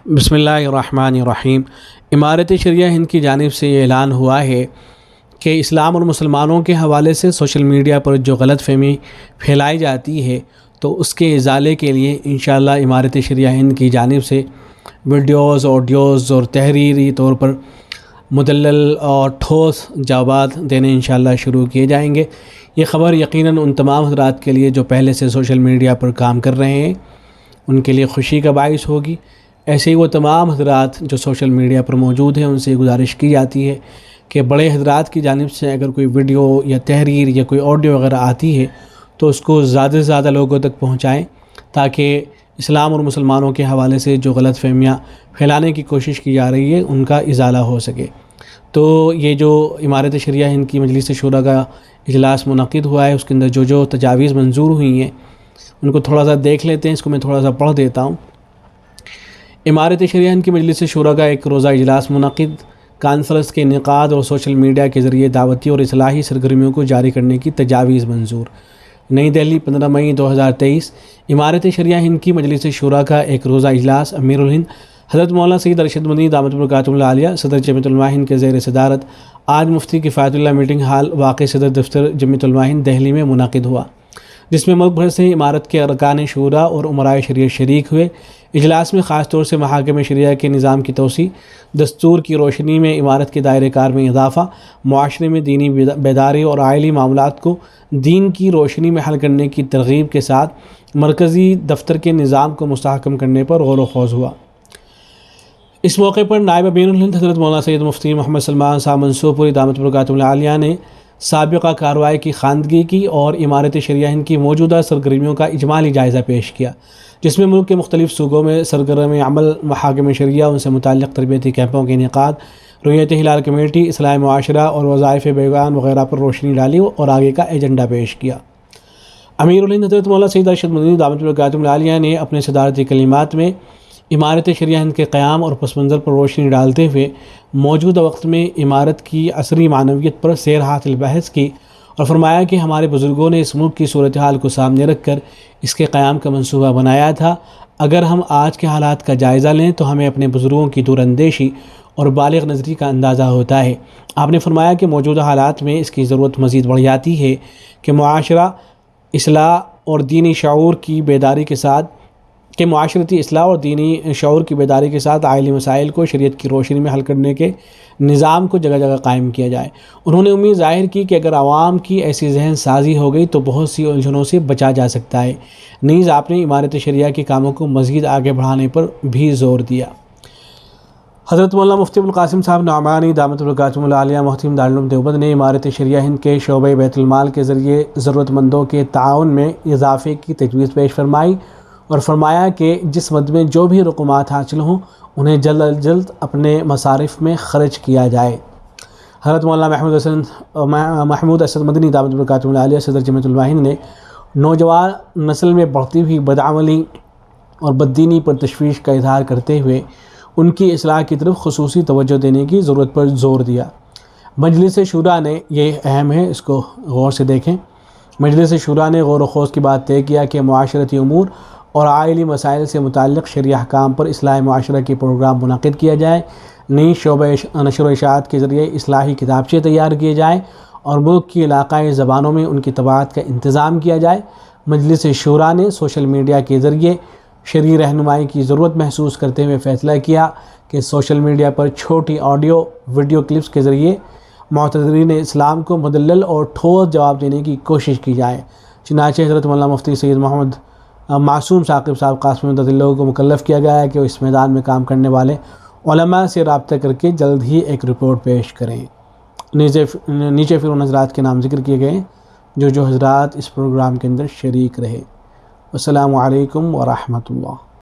بسم اللہ الرحمن الرحیم۔ امارت شریعہ ہند کی جانب سے یہ اعلان ہوا ہے کہ اسلام اور مسلمانوں کے حوالے سے سوشل میڈیا پر جو غلط فہمی پھیلائی جاتی ہے تو اس کے ازالے کے لیے انشاءاللہ امارت شریعہ ہند کی جانب سے ویڈیوز، آڈیوز اور تحریری طور پر مدلل اور ٹھوس جوابات دینے انشاءاللہ شروع کیے جائیں گے۔ یہ خبر یقیناً ان تمام حضرات کے لیے جو پہلے سے سوشل میڈیا پر کام کر رہے ہیں ان کے لیے خوشی کا باعث ہوگی۔ ایسے ہی وہ تمام حضرات جو سوشل میڈیا پر موجود ہیں ان سے گزارش کی جاتی ہے کہ بڑے حضرات کی جانب سے اگر کوئی ویڈیو یا تحریر یا کوئی آڈیو وغیرہ آتی ہے تو اس کو زیادہ سے زیادہ لوگوں تک پہنچائیں تاکہ اسلام اور مسلمانوں کے حوالے سے جو غلط فہمیاں پھیلانے کی کوشش کی جا رہی ہے ان کا ازالہ ہو سکے۔ تو یہ جو امارت شریعہ ہند کی مجلس شورا کا اجلاس منعقد ہوا ہے اس کے اندر جو تجاویز منظور ہوئی ہیں ان کو تھوڑا سا دیکھ لیتے ہیں۔ اس کو میں تھوڑا سا پڑھ دیتا ہوں۔ امارت شریعہ ہند کی مجلس شورا کا ایک روزہ اجلاس منعقد، کانفرنس کے انعقاد اور سوشل میڈیا کے ذریعے دعوتی اور اصلاحی سرگرمیوں کو جاری کرنے کی تجاویز منظور۔ نئی دہلی 15 مئی 2023۔ امارت شریعہ ہند کی مجلس شورا کا ایک روزہ اجلاس امیر الہند حضرت مولانا سید ارشد مدنی دامت برکاتہ العالیہ صدر جمعیت علماء ہند کے زیر صدارت آج مفتی کفایت اللہ میٹنگ ہال واقع صدر دفتر جمعیت علماء ہند دہلی میں منعقد ہوا، جس میں ملک بھر سے امارت کے ارکان شورا اور امرائے شریعت شریک ہوئے۔ اجلاس میں خاص طور سے محاکم شریعہ کے نظام کی توسیع، دستور کی روشنی میں امارت کے دائرہ کار میں اضافہ، معاشرے میں دینی بیداری اور آئلی معاملات کو دین کی روشنی میں حل کرنے کی ترغیب کے ساتھ مرکزی دفتر کے نظام کو مستحکم کرنے پر غور و خوض ہوا۔ اس موقع پر نائب امیر الہند حضرت مولانا سید مفتی محمد سلمان صاحب منصور پوری دامت برکاتہ العالیہ نے سابقہ کارروائی کی خواندگی کی اور امارت شریعہ ہند کی موجودہ سرگرمیوں کا اجمالی جائزہ پیش کیا، جس میں ملک کے مختلف صوبوں میں سرگرم عمل، محاکم شریعہ، ان سے متعلق تربیتی کیمپوں کے انعقاد، رؤیت ہلال کمیٹی، اصلاح معاشرہ اور وظائف بیان وغیرہ پر روشنی ڈالی اور آگے کا ایجنڈا پیش کیا۔ امیر الہند حضرت مولانا سید ارشد مدنی دامت برکاتہ العالیہ نے اپنے صدارتی کلمات میں امارت شریعہ ہند کے قیام اور پس منظر پر روشنی ڈالتے ہوئے موجودہ وقت میں امارت کی عصری معنویت پر سیر حاصل بحث کی اور فرمایا کہ ہمارے بزرگوں نے اس ملک کی صورتحال کو سامنے رکھ کر اس کے قیام کا منصوبہ بنایا تھا۔ اگر ہم آج کے حالات کا جائزہ لیں تو ہمیں اپنے بزرگوں کی دور اندیشی اور بالغ نظری کا اندازہ ہوتا ہے۔ آپ نے فرمایا کہ موجودہ حالات میں اس کی ضرورت مزید بڑھ جاتی ہے کہ معاشرہ اصلاح اور دینی شعور کی بیداری کے ساتھ آئلی مسائل کو شریعت کی روشنی میں حل کرنے کے نظام کو جگہ جگہ قائم کیا جائے۔ انہوں نے امید ظاہر کی کہ اگر عوام کی ایسی ذہن سازی ہو گئی تو بہت سی الجھنوں سے بچا جا سکتا ہے۔ نیز آپ نے امارت شریعہ کے کاموں کو مزید آگے بڑھانے پر بھی زور دیا۔ حضرت مولانا مفتی ابوالقاسم صاحب نعمانی دامت برکاتہ العالیہ محتم دارالعلوم دیوبند نے امارت شریعہ ہند کے شعبہ بیت المال کے ذریعے ضرورت مندوں کے تعاون میں اضافے کی تجویز پیش فرمائی اور فرمایا کہ جس مد میں جو بھی رقومات حاصل ہوں انہیں جلد از جلد اپنے مصارف میں خرچ کیا جائے۔ حضرت مولانا محمود اسد مدنی دامت برکاتہ العالیہ صدر جمعیت علماء ہند نے نوجوان نسل میں بڑھتی ہوئی بدعملی اور بددینی پر تشویش کا اظہار کرتے ہوئے ان کی اصلاح کی طرف خصوصی توجہ دینے کی ضرورت پر زور دیا۔ مجلس شورا نے، یہ اہم ہے، اس کو غور سے دیکھیں، مجلس شورا نے غور و خوض کی بات طے کیا کہ معاشرتی امور اور آئلی مسائل سے متعلق شرعی احکام پر اصلاح معاشرہ کی پروگرام منعقد کیا جائے، نئی شعبہ نشر و اشاعت کے ذریعے اصلاحی کتابچے تیار کیے جائیں اور ملک کی علاقائی زبانوں میں ان کی طباعت کا انتظام کیا جائے۔ مجلس شورا نے سوشل میڈیا کے ذریعے شرعی رہنمائی کی ضرورت محسوس کرتے ہوئے فیصلہ کیا کہ سوشل میڈیا پر چھوٹی آڈیو ویڈیو کلپس کے ذریعے معتذرین اسلام کو مدلل اور ٹھوس جواب دینے کی کوشش کی جائے۔ چنانچہ حضرت مولانا مفتی سید محمد معصوم ثاقب صاحب قاسمی مدد اللہ کو مکلف کیا گیا ہے کہ وہ اس میدان میں کام کرنے والے علماء سے رابطہ کر کے جلد ہی ایک رپورٹ پیش کریں۔ نیچے پھر ان حضرات کے نام ذکر کیے گئے جو حضرات اس پروگرام کے اندر شریک رہے۔ السلام علیکم ورحمۃ اللہ۔